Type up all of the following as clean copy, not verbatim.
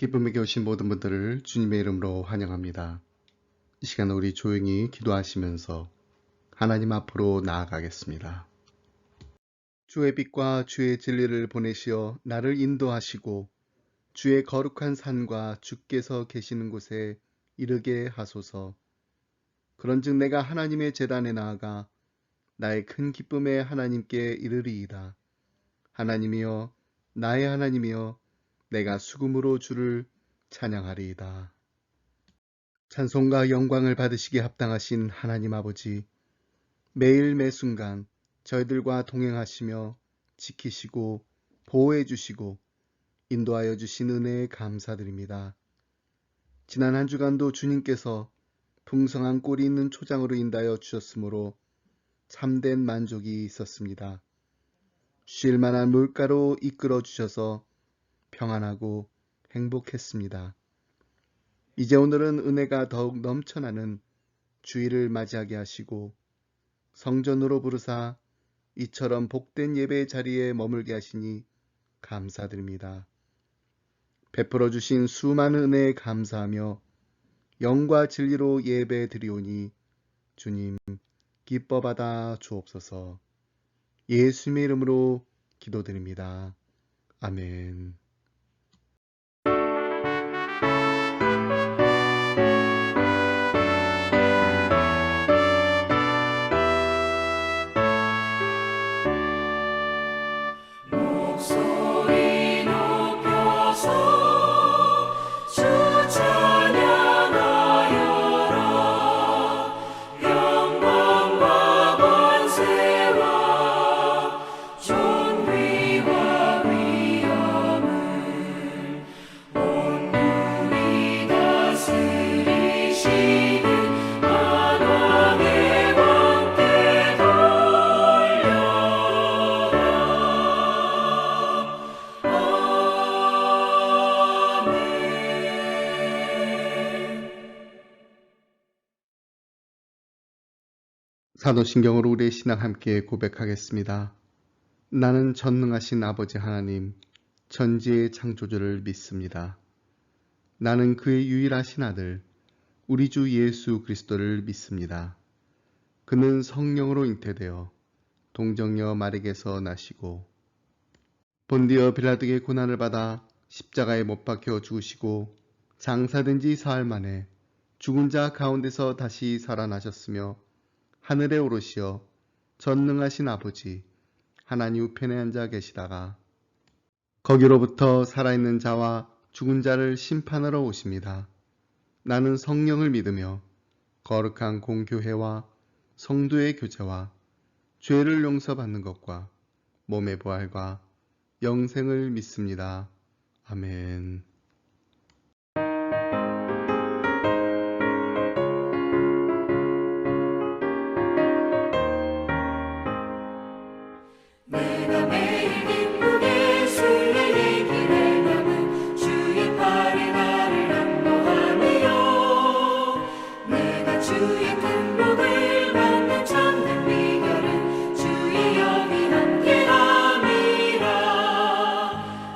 기쁨에게 오신 모든 분들을 주님의 이름으로 환영합니다. 이 시간 우리 조용히 기도하시면서 하나님 앞으로 나아가겠습니다. 주의 빛과 주의 진리를 보내시어 나를 인도하시고 주의 거룩한 산과 주께서 계시는 곳에 이르게 하소서. 그런즉 내가 하나님의 제단에 나아가 나의 큰 기쁨에 하나님께 이르리이다. 하나님이여, 나의 하나님이여, 내가 수금으로 주를 찬양하리이다. 찬송과 영광을 받으시기에 합당하신 하나님 아버지, 매일 매순간 저희들과 동행하시며 지키시고 보호해 주시고 인도하여 주신 은혜에 감사드립니다. 지난 한 주간도 주님께서 풍성한 꼴이 있는 초장으로 인도하여 주셨으므로 참된 만족이 있었습니다. 쉴 만한 물가로 이끌어 주셔서 평안하고 행복했습니다. 이제 오늘은 은혜가 더욱 넘쳐나는 주일을 맞이하게 하시고 성전으로 부르사 이처럼 복된 예배의 자리에 머물게 하시니 감사드립니다. 베풀어 주신 수많은 은혜에 감사하며 영과 진리로 예배 드리오니 주님 기뻐 받아 주옵소서. 예수님의 이름으로 기도드립니다. 아멘. 목소리 높여서 주 찬양하여라. 영광과 권세와 존귀와 위엄을 온누리 다스리시는 만왕의 왕께 사도신경으로 우리의 신앙 함께 고백하겠습니다. 나는 전능하신 아버지 하나님, 천지의 창조주를 믿습니다. 나는 그의 유일하신 아들, 우리 주 예수 그리스도를 믿습니다. 그는 성령으로 잉태되어 동정녀 마리에게서 나시고 본디어 빌라도의 고난을 받아 십자가에 못 박혀 죽으시고 장사된 지 사흘 만에 죽은 자 가운데서 다시 살아나셨으며 하늘에 오르시어 전능하신 아버지 하나님 우편에 앉아 계시다가 거기로부터 살아있는 자와 죽은 자를 심판하러 오십니다. 나는 성령을 믿으며 거룩한 공교회와 성도의 교제와 죄를 용서받는 것과 몸의 부활과 영생을 믿습니다. 아멘. 내가 매일 기쁘게 주의 길을 남은 주의 팔에 나를 안보하며 내가 주의 큰 복을 받는 참된 비결은 주의 영이 함께함이라.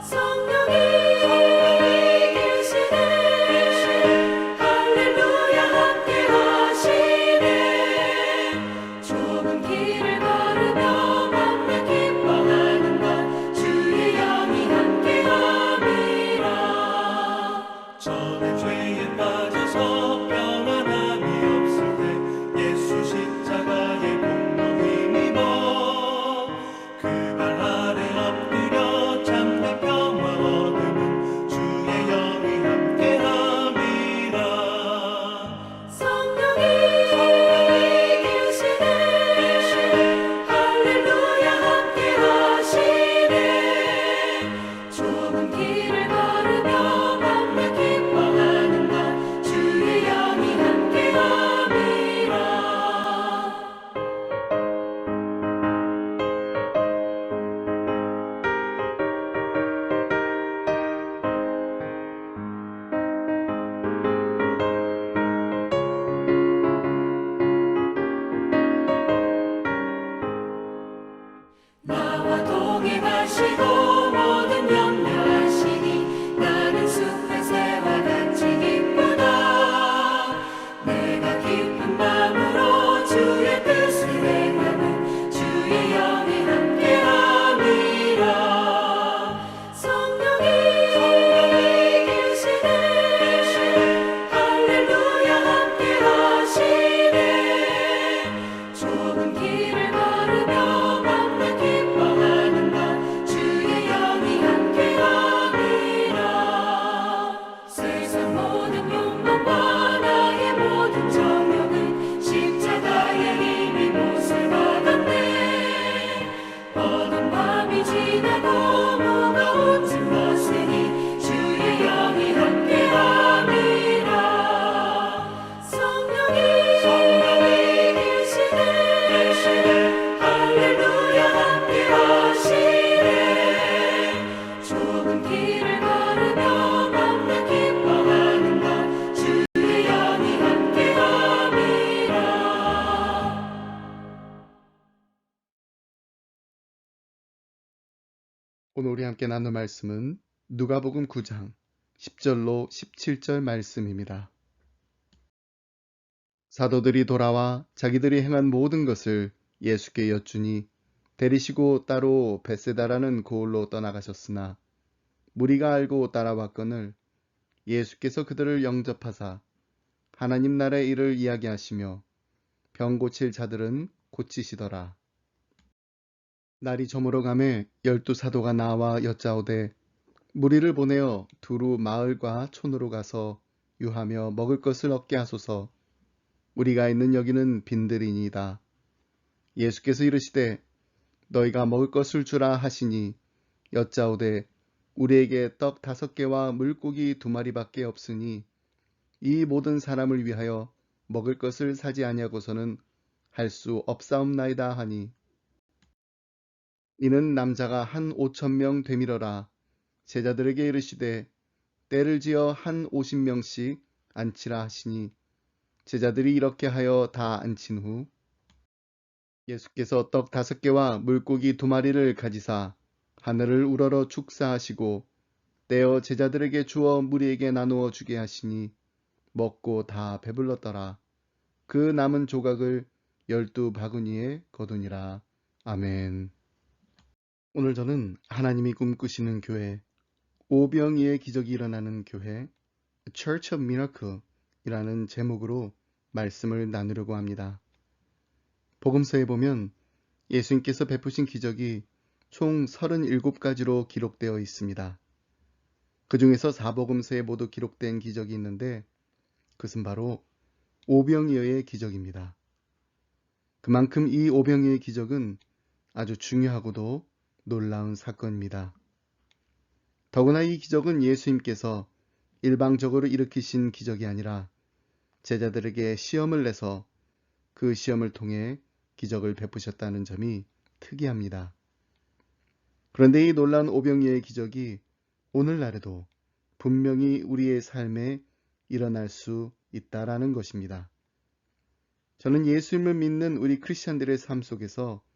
성령이 오늘 우리 함께 나눌 말씀은 누가복음 9장 10절로 17절 말씀입니다. 사도들이 돌아와 자기들이 행한 모든 것을 예수께 여쭈니 데리시고 따로 벳세다라는 고을로 떠나가셨으나 무리가 알고 따라왔거늘 예수께서 그들을 영접하사 하나님 나라의 일을 이야기하시며 병 고칠 자들은 고치시더라. 날이 저물어 가매 12사도가 나와 여짜오되 무리를 보내어 두루 마을과 촌으로 가서 유하며 먹을 것을 얻게 하소서. 우리가 있는 여기는 빈들이니이다. 예수께서 이르시되 너희가 먹을 것을 주라 하시니 여짜오되 우리에게 떡 5개와 물고기 2마리밖에 없으니 이 모든 사람을 위하여 먹을 것을 사지 아니하고서는 할 수 없사옵나이다 하니 이는 남자가 한 5,000명 되밀어라. 제자들에게 이르시되 때를 지어 한 50명씩 앉히라 하시니 제자들이 이렇게 하여 다 앉힌 후 예수께서 떡 5개와 물고기 2마리를 가지사 하늘을 우러러 축사하시고 떼어 제자들에게 주어 무리에게 나누어 주게 하시니 먹고 다 배불렀더라. 그 남은 조각을 12바구니에 거두니라. 아멘. 오늘 저는 하나님이 꿈꾸시는 교회, 오병이의 기적이 일어나는 교회, Church of Miracle 이라는 제목으로 말씀을 나누려고 합니다. 복음서에 보면 예수님께서 베푸신 기적이 총 37가지로 기록되어 있습니다. 그 중에서 사복음서에 모두 기록된 기적이 있는데 그것은 바로 오병이어의 기적입니다. 그만큼 이 오병이어의 기적은 아주 중요하고도 놀라운 사건입니다. 더구나 이 기적은 예수님께서 일방적으로 일으키신 기적이 아니라 제자들에게 시험을 내서 그 시험을 통해 기적을 베푸셨다는 점이 특이합니다. 그런데 이 놀라운 오병이어의 기적이 오늘날에도 분명히 우리의 삶에 일어날 수 있다라는 것입니다. 저는 예수님을 믿는 우리 크리스찬들의 삶 속에서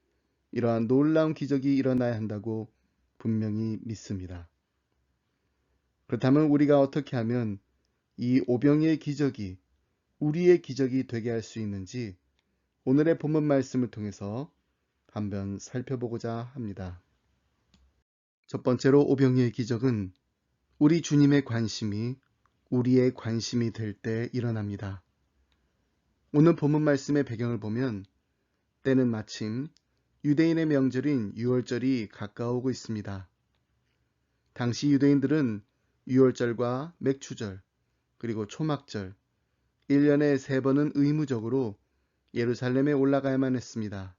이러한 놀라운 기적이 일어나야 한다고 분명히 믿습니다. 그렇다면 우리가 어떻게 하면 이 오병이의 기적이 우리의 기적이 되게 할 수 있는지 오늘의 본문 말씀을 통해서 한번 살펴보고자 합니다. 첫 번째로 오병이의 기적은 우리 주님의 관심이 우리의 관심이 될 때 일어납니다. 오늘 본문 말씀의 배경을 보면 때는 마침 유대인의 명절인 유월절이 가까우고 있습니다. 당시 유대인들은 유월절과 맥추절, 그리고 초막절, 1년에 3번은 의무적으로 예루살렘에 올라가야만 했습니다.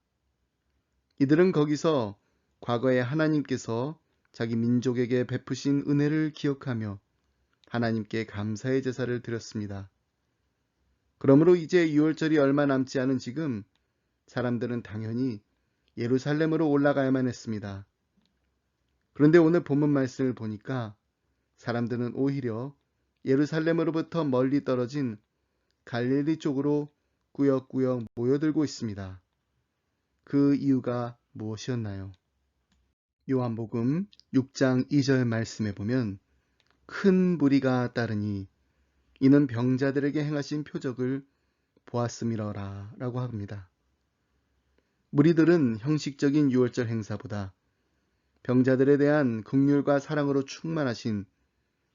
이들은 거기서 과거에 하나님께서 자기 민족에게 베푸신 은혜를 기억하며 하나님께 감사의 제사를 드렸습니다. 그러므로 이제 유월절이 얼마 남지 않은 지금 사람들은 당연히 예루살렘으로 올라가야만 했습니다. 그런데 오늘 본문 말씀을 보니까 사람들은 오히려 예루살렘으로부터 멀리 떨어진 갈릴리 쪽으로 꾸역꾸역 모여들고 있습니다. 그 이유가 무엇이었나요? 요한복음 6장 2절 말씀에 보면 큰 무리가 따르니 이는 병자들에게 행하신 표적을 보았음이러라 라고 합니다. 무리들은 형식적인 유월절 행사보다 병자들에 대한 긍휼과 사랑으로 충만하신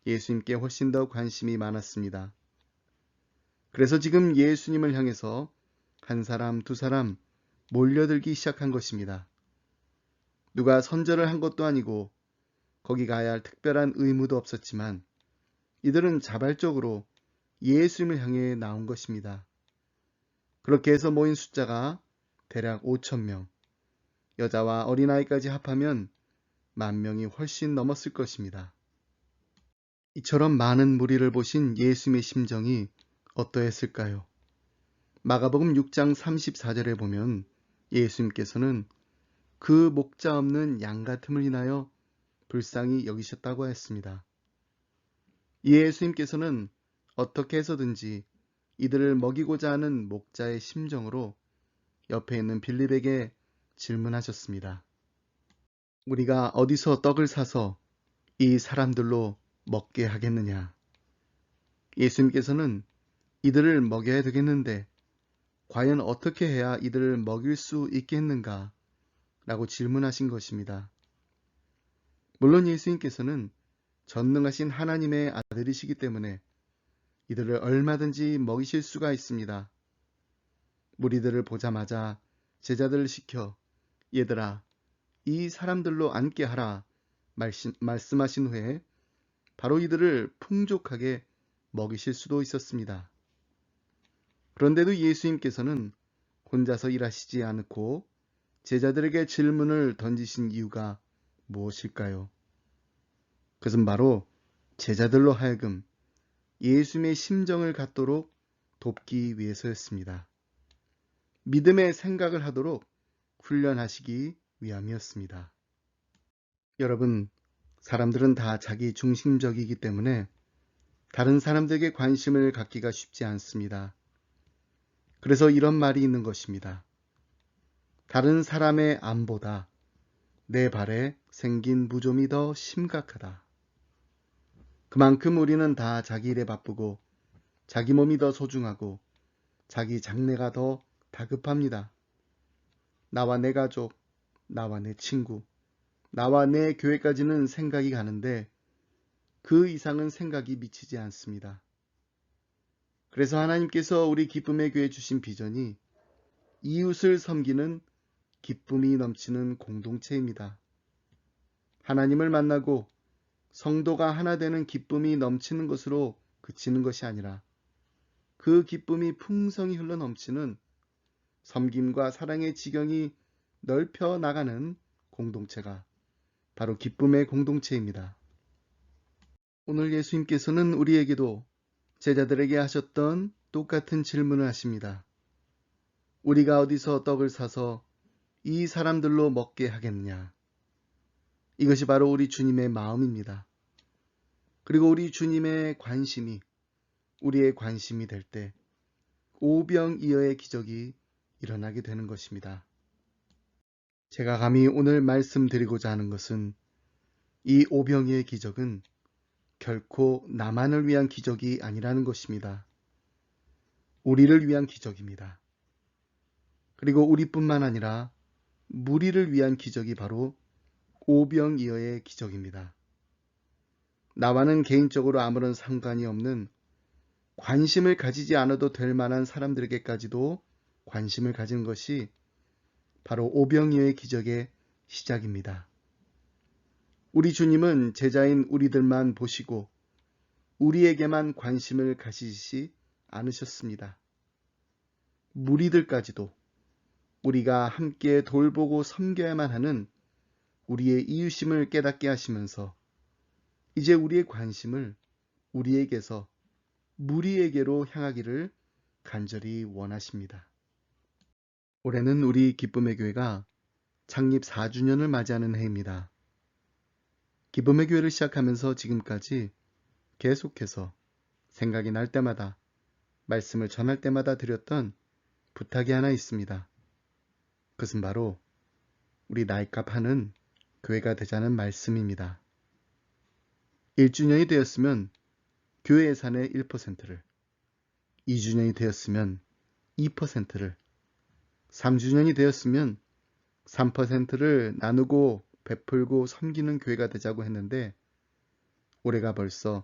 예수님께 훨씬 더 관심이 많았습니다. 그래서 지금 예수님을 향해서 한 사람, 두 사람 몰려들기 시작한 것입니다. 누가 선절을 한 것도 아니고 거기 가야 할 특별한 의무도 없었지만 이들은 자발적으로 예수님을 향해 나온 것입니다. 그렇게 해서 모인 숫자가 대략 5,000명, 여자와 어린아이까지 합하면 10,000명이 훨씬 넘었을 것입니다. 이처럼 많은 무리를 보신 예수님의 심정이 어떠했을까요? 마가복음 6장 34절에 보면 예수님께서는 그 목자 없는 양 같음을 인하여 불쌍히 여기셨다고 했습니다. 예수님께서는 어떻게 해서든지 이들을 먹이고자 하는 목자의 심정으로 옆에 있는 빌립에게 질문하셨습니다. 우리가 어디서 떡을 사서 이 사람들로 먹게 하겠느냐? 예수님께서는 이들을 먹여야 되겠는데 과연 어떻게 해야 이들을 먹일 수 있겠는가? 라고 질문하신 것입니다. 물론 예수님께서는 전능하신 하나님의 아들이시기 때문에 이들을 얼마든지 먹이실 수가 있습니다. 무리들을 보자마자 제자들을 시켜 얘들아, 이 사람들로 앉게 하라 말씀하신 후에 바로 이들을 풍족하게 먹이실 수도 있었습니다. 그런데도 예수님께서는 혼자서 일하시지 않고 제자들에게 질문을 던지신 이유가 무엇일까요? 그것은 바로 제자들로 하여금 예수님의 심정을 갖도록 돕기 위해서였습니다. 믿음의 생각을 하도록 훈련하시기 위함이었습니다. 여러분, 사람들은 다 자기 중심적이기 때문에 다른 사람들에게 관심을 갖기가 쉽지 않습니다. 그래서 이런 말이 있는 것입니다. 다른 사람의 암보다 내 발에 생긴 무좀이 더 심각하다. 그만큼 우리는 다 자기 일에 바쁘고 자기 몸이 더 소중하고 자기 장래가 더 다급합니다. 나와 내 가족, 나와 내 친구, 나와 내 교회까지는 생각이 가는데 그 이상은 생각이 미치지 않습니다. 그래서 하나님께서 우리 기쁨의 교회 주신 비전이 이웃을 섬기는 기쁨이 넘치는 공동체입니다. 하나님을 만나고 성도가 하나 되는 기쁨이 넘치는 것으로 그치는 것이 아니라 그 기쁨이 풍성히 흘러 넘치는 섬김과 사랑의 지경이 넓혀 나가는 공동체가 바로 기쁨의 공동체입니다. 오늘 예수님께서는 우리에게도 제자들에게 하셨던 똑같은 질문을 하십니다. 우리가 어디서 떡을 사서 이 사람들로 먹게 하겠느냐? 이것이 바로 우리 주님의 마음입니다. 그리고 우리 주님의 관심이 우리의 관심이 될 때 오병이어의 기적이 일어나게 되는 것입니다. 제가 감히 오늘 말씀드리고자 하는 것은 이 오병이어의 기적은 결코 나만을 위한 기적이 아니라는 것입니다. 우리를 위한 기적입니다. 그리고 우리뿐만 아니라 무리를 위한 기적이 바로 오병이어의 기적입니다. 나와는 개인적으로 아무런 상관이 없는 관심을 가지지 않아도 될 만한 사람들에게까지도 관심을 가진 것이 바로 오병이어의 기적의 시작입니다. 우리 주님은 제자인 우리들만 보시고 우리에게만 관심을 가지시 않으셨습니다. 무리들까지도 우리가 함께 돌보고 섬겨야만 하는 우리의 이유심을 깨닫게 하시면서 이제 우리의 관심을 우리에게서 무리에게로 향하기를 간절히 원하십니다. 올해는 우리 기쁨의 교회가 창립 4주년을 맞이하는 해입니다. 기쁨의 교회를 시작하면서 지금까지 계속해서 생각이 날 때마다 말씀을 전할 때마다 드렸던 부탁이 하나 있습니다. 그것은 바로 우리 나이값 하는 교회가 되자는 말씀입니다. 1주년이 되었으면 교회 예산의 1%를, 2주년이 되었으면 2%를, 3주년이 되었으면 3%를 나누고 베풀고 섬기는 교회가 되자고 했는데 올해가 벌써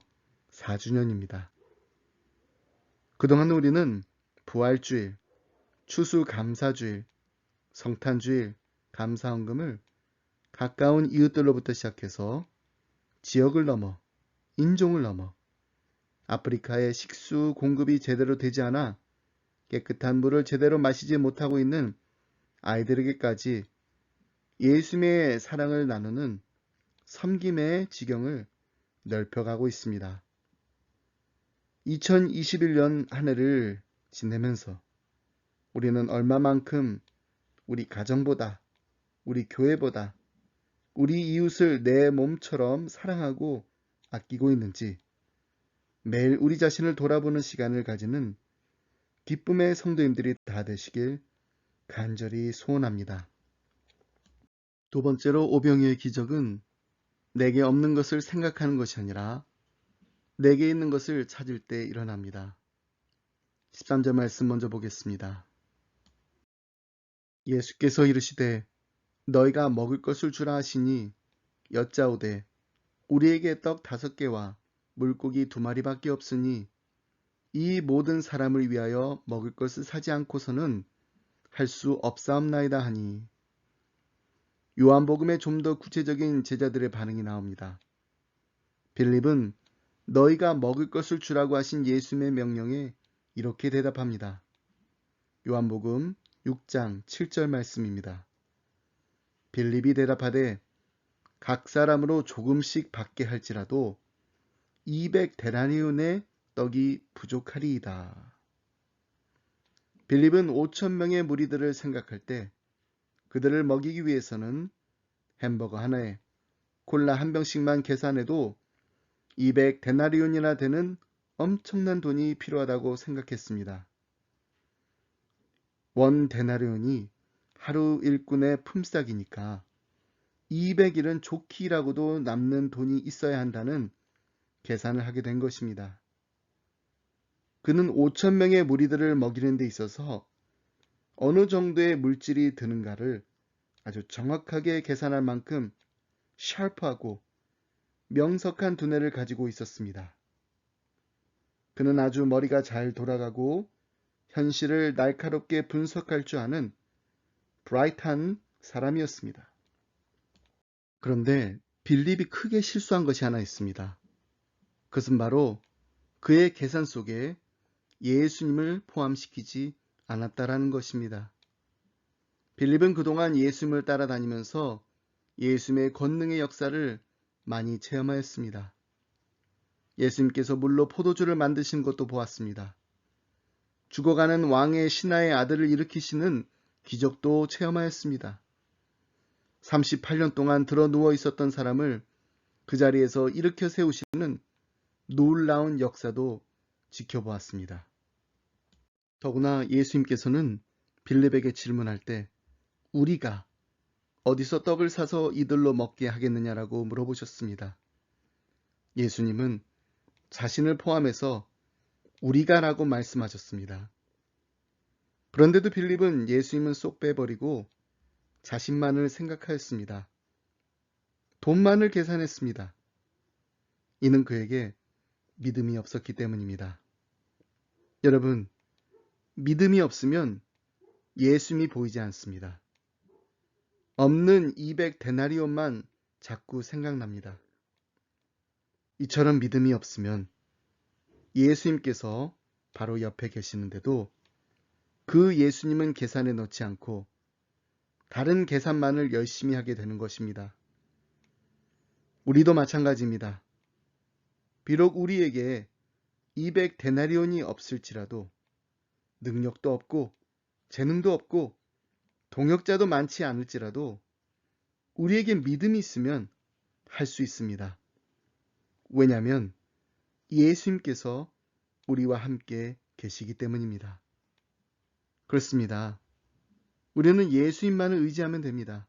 4주년입니다. 그동안 우리는 부활주일, 추수감사주일, 성탄주일, 감사헌금을 가까운 이웃들로부터 시작해서 지역을 넘어 인종을 넘어 아프리카의 식수 공급이 제대로 되지 않아 깨끗한 물을 제대로 마시지 못하고 있는 아이들에게까지 예수님의 사랑을 나누는 섬김의 지경을 넓혀가고 있습니다. 2021년 한 해를 지내면서 우리는 얼마만큼 우리 가정보다, 우리 교회보다, 우리 이웃을 내 몸처럼 사랑하고 아끼고 있는지 매일 우리 자신을 돌아보는 시간을 가지는 기쁨의 성도님들이 다 되시길 간절히 소원합니다. 두 번째로 오병이어의 기적은 내게 없는 것을 생각하는 것이 아니라 내게 있는 것을 찾을 때 일어납니다. 13절 말씀 먼저 보겠습니다. 예수께서 이르시되 너희가 먹을 것을 주라 하시니 여짜오되 우리에게 떡 5개와 물고기 2마리밖에 없으니 이 모든 사람을 위하여 먹을 것을 사지 않고서는 할 수 없사옵나이다 하니 요한복음에 좀 더 구체적인 제자들의 반응이 나옵니다. 빌립은 너희가 먹을 것을 주라고 하신 예수님의 명령에 이렇게 대답합니다. 요한복음 6장 7절 말씀입니다. 빌립이 대답하되 각 사람으로 조금씩 받게 할지라도 200데나리온의 떡이 부족하리이다. 빌립은 5,000명의 무리들을 생각할 때 그들을 먹이기 위해서는 햄버거 하나에 콜라 한 병씩만 계산해도 200데나리온이나 되는 엄청난 돈이 필요하다고 생각했습니다. 원 데나리온이 하루 일꾼의 품삯이니까 200일은 좋기라고도 남는 돈이 있어야 한다는 계산을 하게 된 것입니다. 그는 5,000명의 무리들을 먹이는 데 있어서 어느 정도의 물질이 드는가를 아주 정확하게 계산할 만큼 샤프하고 명석한 두뇌를 가지고 있었습니다. 그는 아주 머리가 잘 돌아가고 현실을 날카롭게 분석할 줄 아는 브라이트한 사람이었습니다. 그런데 빌립이 크게 실수한 것이 하나 있습니다. 그것은 바로 그의 계산 속에 예수님을 포함시키지 않았다라는 것입니다. 빌립은 그동안 예수님을 따라다니면서 예수님의 권능의 역사를 많이 체험하였습니다. 예수님께서 물로 포도주를 만드신 것도 보았습니다. 죽어가는 왕의 신하의 아들을 일으키시는 기적도 체험하였습니다. 38년 동안 들어 누워 있었던 사람을 그 자리에서 일으켜 세우시는 놀라운 역사도 지켜보았습니다. 더구나 예수님께서는 빌립에게 질문할 때 우리가 어디서 떡을 사서 이들로 먹게 하겠느냐라고 물어보셨습니다. 예수님은 자신을 포함해서 우리가라고 말씀하셨습니다. 그런데도 빌립은 예수님은 쏙 빼버리고 자신만을 생각하였습니다. 돈만을 계산했습니다. 이는 그에게 믿음이 없었기 때문입니다. 여러분, 믿음이 없으면 예수님이 보이지 않습니다. 없는 200데나리온만 자꾸 생각납니다. 이처럼 믿음이 없으면 예수님께서 바로 옆에 계시는데도 그 예수님은 계산에 넣지 않고 다른 계산만을 열심히 하게 되는 것입니다. 우리도 마찬가지입니다. 비록 우리에게 200데나리온이 없을지라도 능력도 없고 재능도 없고 동역자도 많지 않을지라도 우리에게 믿음이 있으면 할 수 있습니다. 왜냐하면 예수님께서 우리와 함께 계시기 때문입니다. 그렇습니다. 우리는 예수님만을 의지하면 됩니다.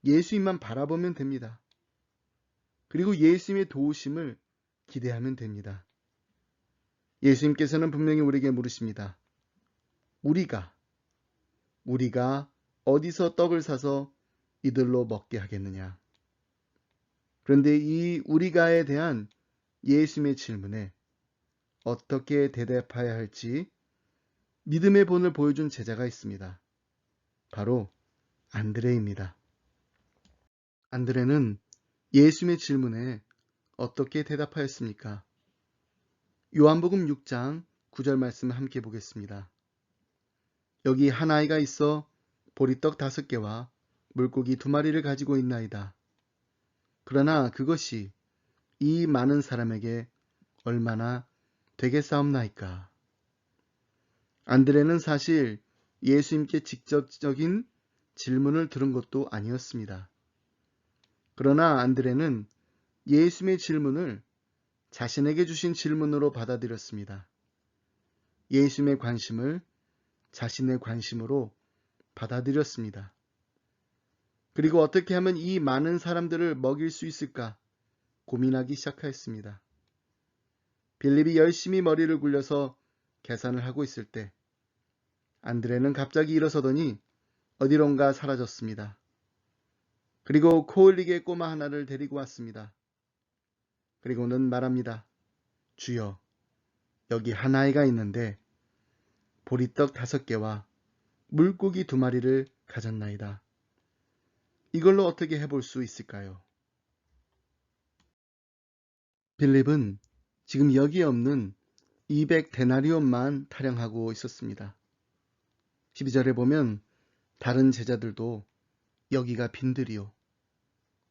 예수님만 바라보면 됩니다. 그리고 예수님의 도우심을 기대하면 됩니다. 예수님께서는 분명히 우리에게 물으십니다. 우리가 어디서 떡을 사서 이들로 먹게 하겠느냐? 그런데 이 우리가에 대한 예수님의 질문에 어떻게 대답해야 할지 믿음의 본을 보여준 제자가 있습니다. 바로 안드레입니다. 안드레는 예수님의 질문에 어떻게 대답하였습니까? 요한복음 6장 9절 말씀을 함께 보겠습니다. 여기 한 아이가 있어 보리떡 5개와 물고기 2마리를 가지고 있나이다. 그러나 그것이 이 많은 사람에게 얼마나 되겠사옵나이까? 안드레는 사실 예수님께 직접적인 질문을 들은 것도 아니었습니다. 그러나 안드레는 예수님의 질문을 자신에게 주신 질문으로 받아들였습니다. 예수님의 관심을 자신의 관심으로 받아들였습니다. 그리고 어떻게 하면 이 많은 사람들을 먹일 수 있을까 고민하기 시작하였습니다. 빌립이 열심히 머리를 굴려서 계산을 하고 있을 때 안드레는 갑자기 일어서더니 어디론가 사라졌습니다. 그리고 코 흘리게 꼬마 하나를 데리고 왔습니다. 그리고는 말합니다. 주여, 여기 한 아이가 있는데 보리떡 5개와 물고기 2마리를 가졌나이다. 이걸로 어떻게 해볼 수 있을까요? 빌립은 지금 여기에 없는 200데나리온만 타령하고 있었습니다. 12절에 보면 다른 제자들도 여기가 빈들이요.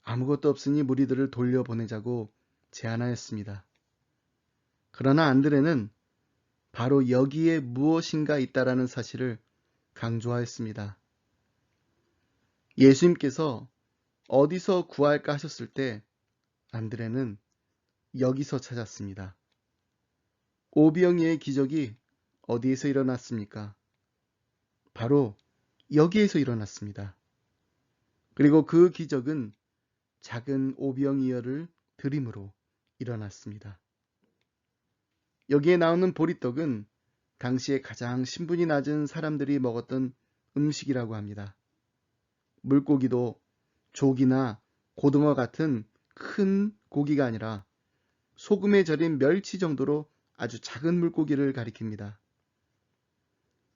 아무것도 없으니 무리들을 돌려보내자고 제안하였습니다. 그러나 안드레는 바로 여기에 무엇인가 있다라는 사실을 강조하였습니다. 예수님께서 어디서 구할까 하셨을 때 안드레는 여기서 찾았습니다. 오병이어의 기적이 어디에서 일어났습니까? 바로 여기에서 일어났습니다. 그리고 그 기적은 작은 오병이어를 들임으로 일어났습니다. 여기에 나오는 보리떡은 당시에 가장 신분이 낮은 사람들이 먹었던 음식이라고 합니다. 물고기도 조기나 고등어 같은 큰 고기가 아니라 소금에 절인 멸치 정도로 아주 작은 물고기를 가리킵니다.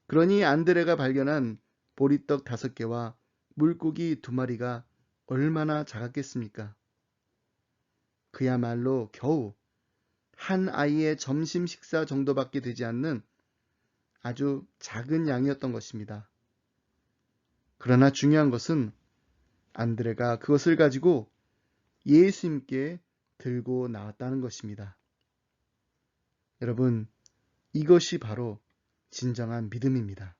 그러니 안드레가 발견한 보리떡 5개와 물고기 2마리가 얼마나 작았겠습니까? 그야말로 겨우 한 아이의 점심 식사 정도밖에 되지 않는 아주 작은 양이었던 것입니다. 그러나 중요한 것은 안드레가 그것을 가지고 예수님께 들고 나왔다는 것입니다. 여러분, 이것이 바로 진정한 믿음입니다.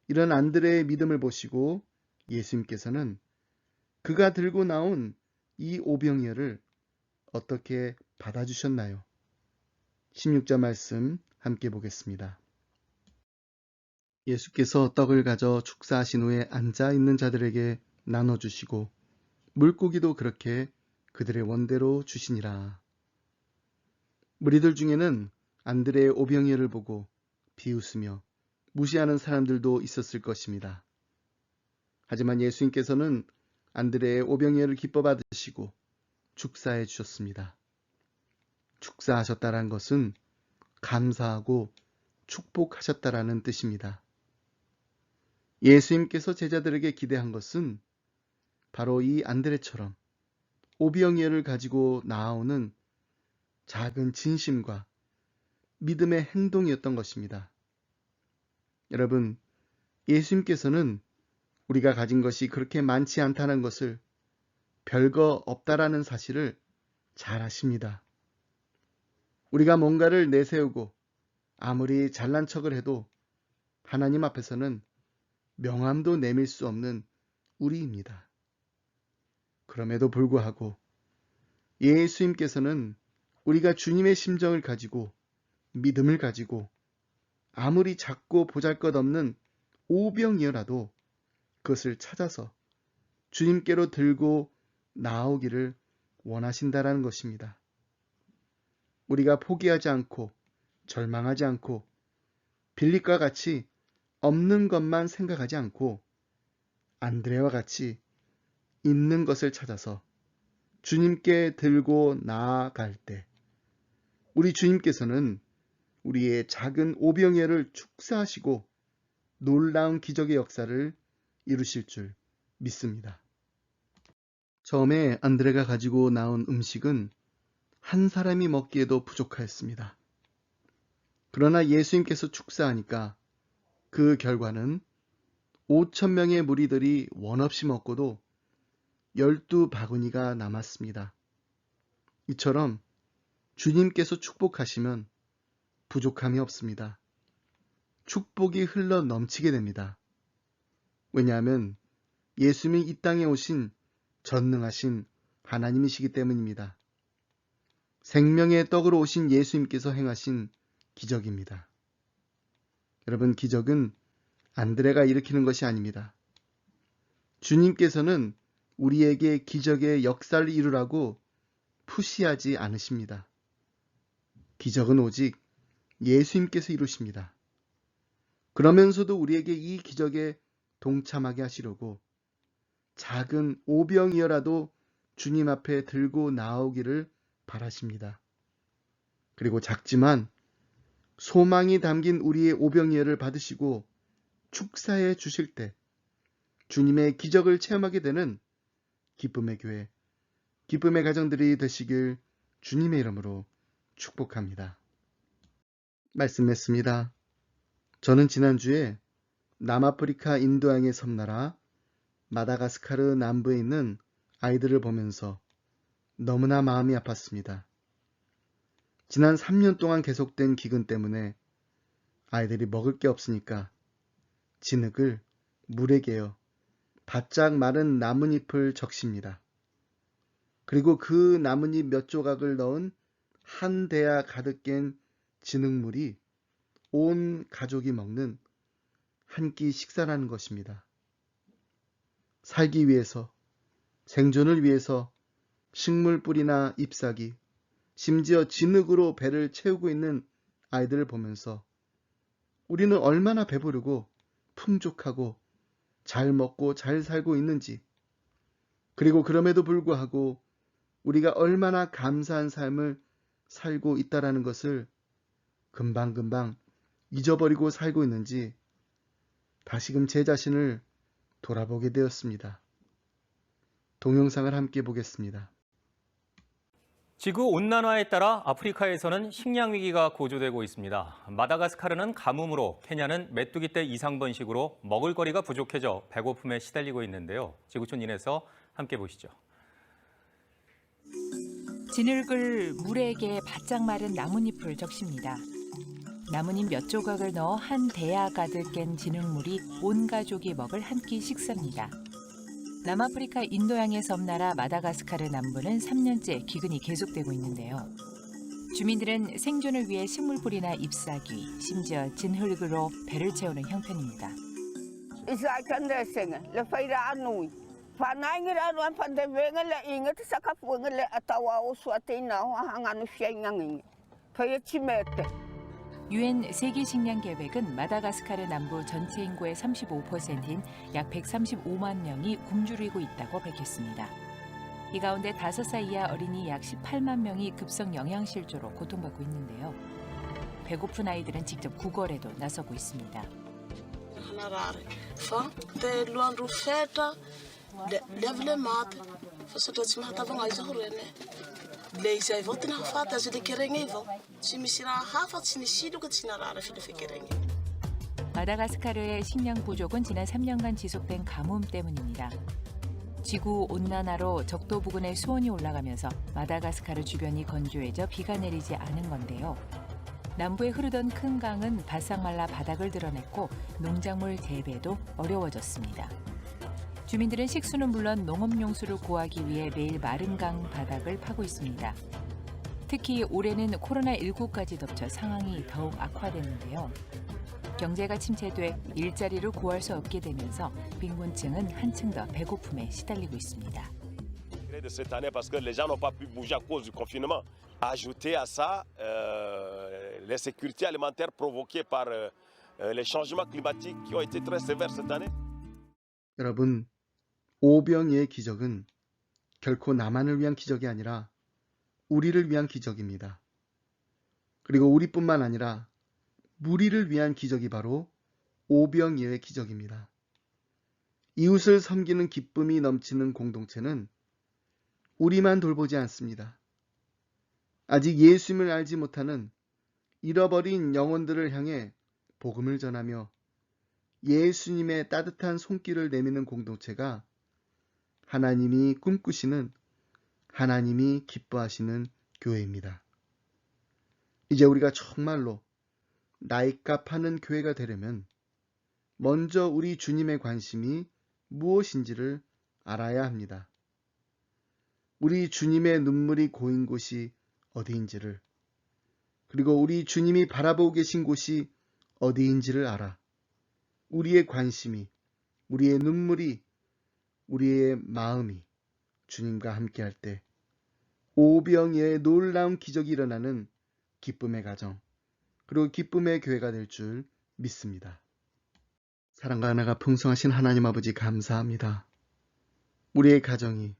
이런 안드레의 믿음을 보시고 예수님께서는 그가 들고 나온 이 오병이어를 어떻게 받아주셨나요? 16절 말씀 함께 보겠습니다. 예수께서 떡을 가져 축사하신 후에 앉아 있는 자들에게 나눠주시고 물고기도 그렇게 그들의 원대로 주시니라. 무리들 중에는 안드레의 오병이어를 보고 비웃으며 무시하는 사람들도 있었을 것입니다. 하지만 예수님께서는 안드레의 오병이어를 기뻐 받으시고 축사해 주셨습니다. 축사하셨다는 것은 감사하고 축복하셨다라는 뜻입니다. 예수님께서 제자들에게 기대한 것은 바로 이 안드레처럼 오병이어를 가지고 나아오는 작은 진심과 믿음의 행동이었던 것입니다. 여러분, 예수님께서는 우리가 가진 것이 그렇게 많지 않다는 것을, 별거 없다라는 사실을 잘 아십니다. 우리가 뭔가를 내세우고 아무리 잘난 척을 해도 하나님 앞에서는 명함도 내밀 수 없는 우리입니다. 그럼에도 불구하고 예수님께서는 우리가 주님의 심정을 가지고 믿음을 가지고 아무리 작고 보잘것없는 오병이어라도 그것을 찾아서 주님께로 들고 나오기를 원하신다라는 것입니다. 우리가 포기하지 않고 절망하지 않고 빌립과 같이 없는 것만 생각하지 않고 안드레와 같이 있는 것을 찾아서 주님께 들고 나아갈 때 우리 주님께서는 우리의 작은 오병이어를 축사하시고 놀라운 기적의 역사를 이루실 줄 믿습니다. 처음에 안드레가 가지고 나온 음식은 한 사람이 먹기에도 부족하였습니다. 그러나 예수님께서 축사하니까 그 결과는 5,000명의 무리들이 원없이 먹고도 12바구니가 남았습니다. 이처럼 주님께서 축복하시면 부족함이 없습니다. 축복이 흘러 넘치게 됩니다. 왜냐하면 예수님이 이 땅에 오신 전능하신 하나님이시기 때문입니다. 생명의 떡으로 오신 예수님께서 행하신 기적입니다. 여러분, 기적은 안드레가 일으키는 것이 아닙니다. 주님께서는 우리에게 기적의 역사를 이루라고 푸시하지 않으십니다. 기적은 오직 예수님께서 이루십니다. 그러면서도 우리에게 이 기적에 동참하게 하시려고 작은 오병이어라도 주님 앞에 들고 나오기를 바라십니다. 그리고 작지만 소망이 담긴 우리의 오병이어를 받으시고 축사해 주실 때 주님의 기적을 체험하게 되는 기쁨의 교회, 기쁨의 가정들이 되시길 주님의 이름으로 축복합니다. 말씀했습니다. 저는 지난주에 남아프리카 인도양의 섬나라 마다가스카르 남부에 있는 아이들을 보면서 너무나 마음이 아팠습니다. 지난 3년 동안 계속된 기근 때문에 아이들이 먹을 게 없으니까 진흙을 물에 개어 바짝 마른 나뭇잎을 적십니다. 그리고 그 나뭇잎 몇 조각을 넣은 한 대야 가득 깬 진흙물이 온 가족이 먹는 한 끼 식사라는 것입니다. 살기 위해서, 생존을 위해서 식물 뿌리나 잎사귀, 심지어 진흙으로 배를 채우고 있는 아이들을 보면서 우리는 얼마나 배부르고 풍족하고 잘 먹고 잘 살고 있는지, 그리고 그럼에도 불구하고 우리가 얼마나 감사한 삶을 살고 있다라는 것을 금방금방 잊어버리고 살고 있는지 다시금 제 자신을 돌아보게 되었습니다. 동영상을 함께 보겠습니다. 지구온난화에 따라 아프리카에서는 식량 위기가 고조되고 있습니다. 마다가스카르는 가뭄으로, 케냐는 메뚜기떼 이상 번식으로 먹을거리가 부족해져 배고픔에 시달리고 있는데요. 지구촌인에서 함께 보시죠. 진흙을 물에 개 바짝 마른 나뭇잎을 적십니다. 나뭇잎 몇 조각을 넣어 한 대야 가득 깬 진흙물이 온 가족이 먹을 한 끼 식사입니다. 남아프리카 인도양의 섬나라 마다가스카르 남부는 3년째 기근이 계속되고 있는데요. 주민들은 생존을 위해 식물뿌리나 잎사귀, 심지어 진흙으로 배를 채우는 형편입니다. 유엔 세계식량계획은 마다가스카르 남부 전체 인구의 35%인 약 135만 명이 굶주리고 있다고 밝혔습니다. 이 가운데 5살 이하 어린이 약 18만 명이 급성 영양실조로 고통받고 있는데요. 배고픈 아이들은 직접 구걸에도 나서고 있습니다. 마다가스카르의 식량 부족은 지난 3년간 지속된 가뭄 때문입니다. 지구 온난화로 적도 부근의 수온이 올라가면서 마다가스카르 주변이 건조해져 비가 내리지 않은 건데요. 남부에 흐르던 큰 강은 바싹 말라 바닥을 드러냈고 농작물 재배도 어려워졌습니다. 주민들은 식수는 물론 농업용수를 구하기 위해 매일 마른 강 바닥을 파고 있습니다. 특히 올해는 코로나19까지 덮쳐 상황이 더욱 악화됐는데요. 경제가 침체돼 일자리를 구할 수 없게 되면서 빈곤층은 한층 더 배고픔에 시달리고 있습니다. De cette année parce que les gens n'ont pas pu bouger à cause du confinement. Ajouter à ça l'insécurité alimentaire provoquée par les changements climatiques qui ont été très sévères cette année. 여러분, 오병이의 기적은 결코 나만을 위한 기적이 아니라 우리를 위한 기적입니다. 그리고 우리뿐만 아니라 무리를 위한 기적이 바로 오병이의 기적입니다. 이웃을 섬기는 기쁨이 넘치는 공동체는 우리만 돌보지 않습니다. 아직 예수님을 알지 못하는 잃어버린 영혼들을 향해 복음을 전하며 예수님의 따뜻한 손길을 내미는 공동체가 하나님이 꿈꾸시는, 하나님이 기뻐하시는 교회입니다. 이제 우리가 정말로 나잇값 하는 교회가 되려면 먼저 우리 주님의 관심이 무엇인지를 알아야 합니다. 우리 주님의 눈물이 고인 곳이 어디인지를, 그리고 우리 주님이 바라보고 계신 곳이 어디인지를 알아 우리의 관심이, 우리의 눈물이 우리의 마음이 주님과 함께할 때 오병이어의 놀라운 기적이 일어나는 기쁨의 가정, 그리고 기쁨의 교회가 될 줄 믿습니다. 사랑과 은혜가 풍성하신 하나님 아버지 감사합니다. 우리의 가정이,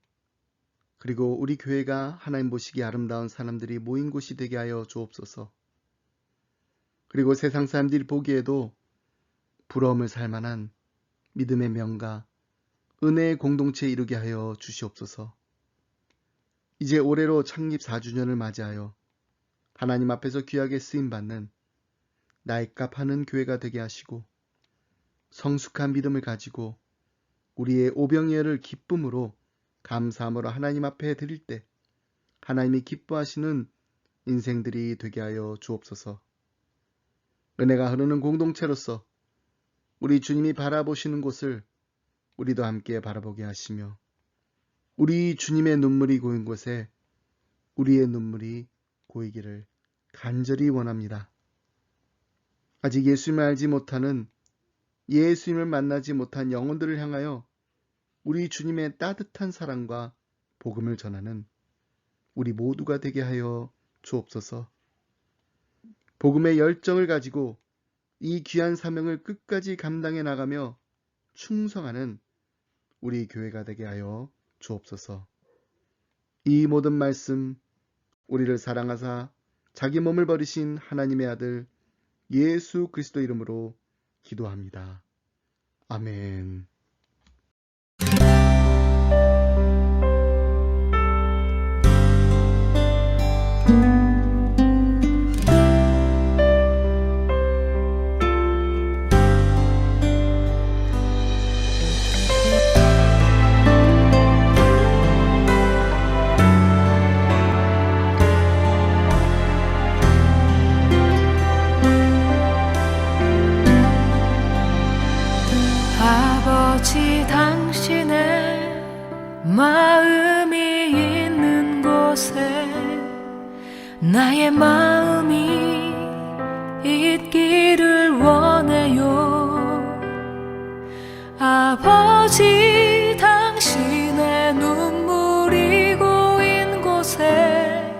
그리고 우리 교회가 하나님 보시기에 아름다운 사람들이 모인 곳이 되게 하여 주옵소서. 그리고 세상 사람들이 보기에도 부러움을 살 만한 믿음의 명가, 은혜의 공동체에 이루게 하여 주시옵소서. 이제 올해로 창립 4주년을 맞이하여 하나님 앞에서 귀하게 쓰임받는 나의 값하는 교회가 되게 하시고, 성숙한 믿음을 가지고 우리의 오병이어를 기쁨으로 감사함으로 하나님 앞에 드릴 때 하나님이 기뻐하시는 인생들이 되게 하여 주옵소서. 은혜가 흐르는 공동체로서 우리 주님이 바라보시는 곳을 우리도 함께 바라보게 하시며, 우리 주님의 눈물이 고인 곳에 우리의 눈물이 고이기를 간절히 원합니다. 아직 예수님을 알지 못하는, 예수님을 만나지 못한 영혼들을 향하여 우리 주님의 따뜻한 사랑과 복음을 전하는 우리 모두가 되게 하여 주옵소서. 복음의 열정을 가지고 이 귀한 사명을 끝까지 감당해 나가며 충성하는 우리 교회가 되게 하여 주옵소서. 이 모든 말씀, 우리를 사랑하사 자기 몸을 버리신 하나님의 아들 예수 그리스도 이름으로 기도합니다. 아멘. 아버지 당신의 마음이 있는 곳에 나의 마음이 있기를 원해요. 아버지 당신의 눈물이 고인 곳에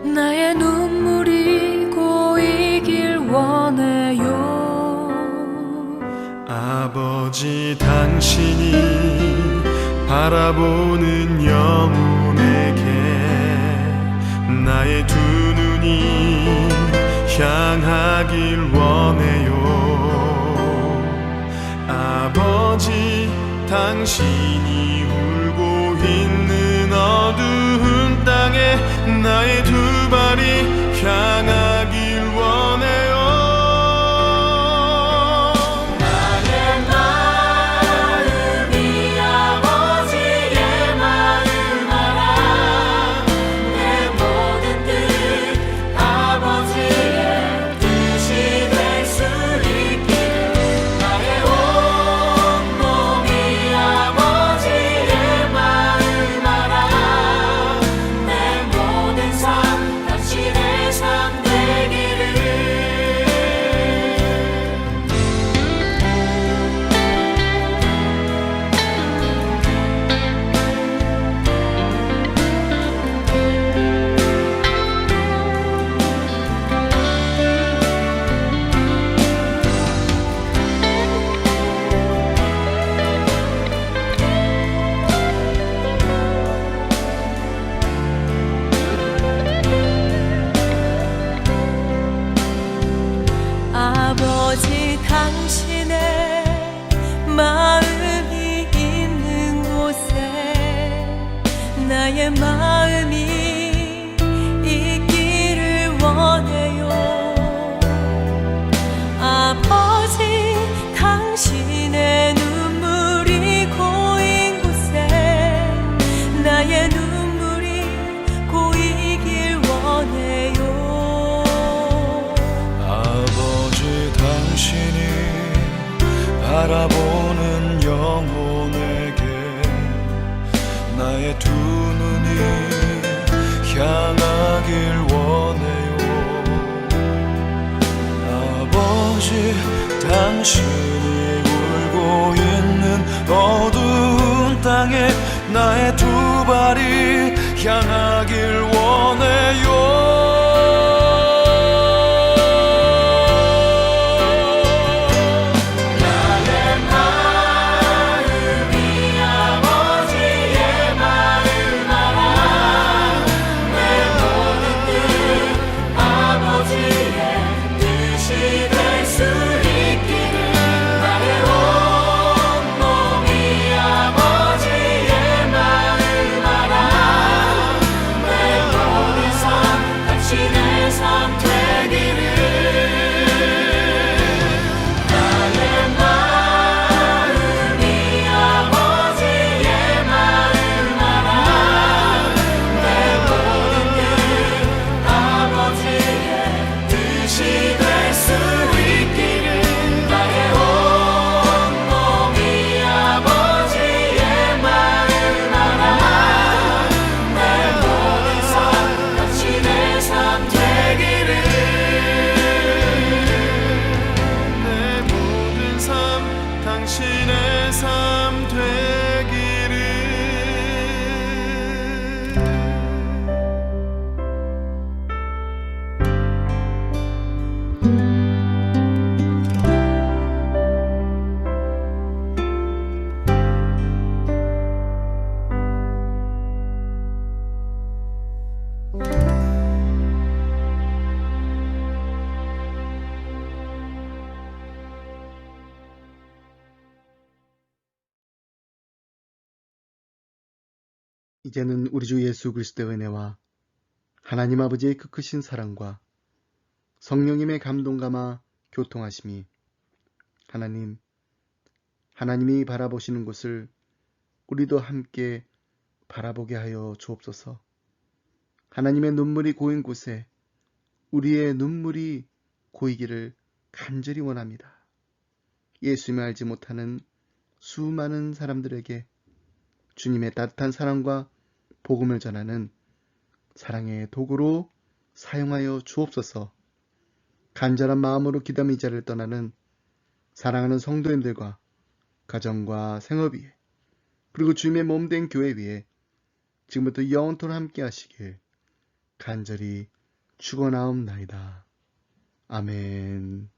나의 눈물이 고이길 원해요. 아버지 당신이 바라보는 영혼에게 나의 두 눈이 향하길 원해요. 아버지 당신이 울고 있는 어두운 땅에 나의 두 발이 향하길 원해요. 아버지 당신의 마음이 있는 곳에 나의 마음이 있기를 원해요. 아버지 당신의 눈물이 고인 곳에 나의 눈물이 고이길 원해요. 당신이 바라보는 영혼에게 나의 두 눈이 향하길 원해요. 아버지 당신이 울고 있는 어두운 땅 향해 나의 두 발이 향하길 원해요. 당신의 삶 되기를. 이제는 우리 주 예수 그리스도의 은혜와 하나님 아버지의 그 크신 사랑과 성령님의 감동감화 교통하심이 하나님이 바라보시는 곳을 우리도 함께 바라보게 하여 주옵소서. 하나님의 눈물이 고인 곳에 우리의 눈물이 고이기를 간절히 원합니다. 예수님을 알지 못하는 수많은 사람들에게 주님의 따뜻한 사랑과 복음을 전하는 사랑의 도구로 사용하여 주옵소서. 간절한 마음으로 기도하며 이 자리를 떠나는 사랑하는 성도님들과 가정과 생업 위에 그리고 주님의 몸된 교회 위에 지금부터 영원토록 함께 하시길 간절히 축원하옵나이다. 아멘.